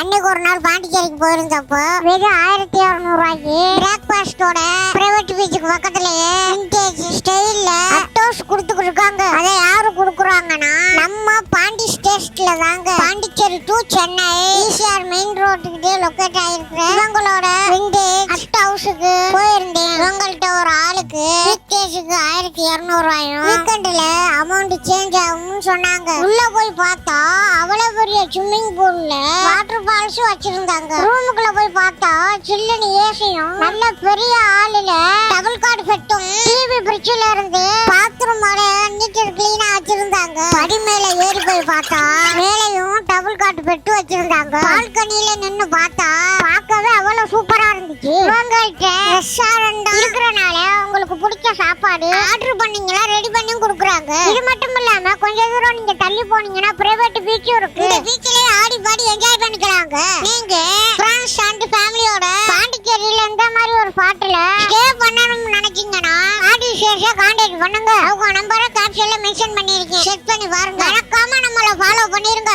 அன்னைக்கு ஒரு நாள் பாண்டிச்சேரிக்கு போயிருந்தப்போ வெறும் 1200 ரூபாய்க்கு பிரேக்ஃபாஸ்டோட பிரைவேட் பீச்சுக்கு பக்கத்துலயே விண்டேஜ் ஸ்டைல்ல அட்டோஸ் கொடுத்துட்டு இருக்காங்க. அதை யாரு கொடுக்குறாங்கன்னா நம்ம பாண்டி ஸ்டேட்ல தாங்க. Pondicherry to Chennai ECR main ரோட்டுக்கிட்டே லொக்கேட் ஆயிருக்கிற இவங்களோட விண்டேஜ் அட் ஹவுஸுக்கு போயிருந்தேன். இவங்கள்ட்ட ஒரு ஆளுக்கு வீக்டேஸுக்கு 1200 ரூபாயும் வீக்கெண்ட்ல அமௌண்ட் சேஞ்ச் ஆகும்னு சொன்னாங்க. உள்ள போய் பார்த்தா அவ்வளவு பெரிய ஸ்விம்மிங் பூல்ல வாட்டர் ஃபால்ஸ் வச்சிருந்தாங்க. ரூமுக்குள்ள போய் பார்த்தா சில்லுன்னு ஏசியும் நல்ல பெரிய ஆளுல டபுள் கார்டு பெட்டும் டிவி பிரிட்ஜ்ல இருந்து பாத்ரூமோட நீட் அண்ட் கிளீனா வச்சிருந்தாங்க. படி மேல ஏறி போய் பார்த்தா மேலையும் டபுள் கார்டு பெட்டு வச்சிருந்தாங்க. பால்கனியில நின்னு பார்த்தா பார்க்கவே அவ்வளவு சூப்பரா இருந்துச்சு. இவங்கள்ட்ட ரெஸ்டாரண்ட் இருக்கிறனால உங்களுக்கு பிடிச்ச சாப்பாடு ஆர்டர் பண்ணீங்களா ரெடி பண்ணியும் கொடுக்குறாங்க. இது மட்டும் இல்லாம கொஞ்ச தூரம் நீங்க தள்ளி போனீங்கன்னா பிரைவேட் பீச்சும் இருக்கு. இந்த பீச்லயே ஆடி பாடி என்ஜாய் பண்ணிக்கலாங்க. நீங்க ஃப்ரெண்ட்ஸ் அண்ட் ஃபேமிலியோட பாண்டிச்சேரியில இந்த மாதிரி ஒரு ஸ்பாட்ல ஸ்டே பண்ணணும்னு நினைச்சீங்கன்னா ஆடிஷேஷா கான்டாக்ட் பண்ணுங்க. அவங்க நம்பரை கேப்ஷன்ல மென்ஷன் பண்ணிருக்கேன். செக் பண்ணி பாருங்க. மறக்காம நம்மள ஃபாலோ பண்ணிருங்க.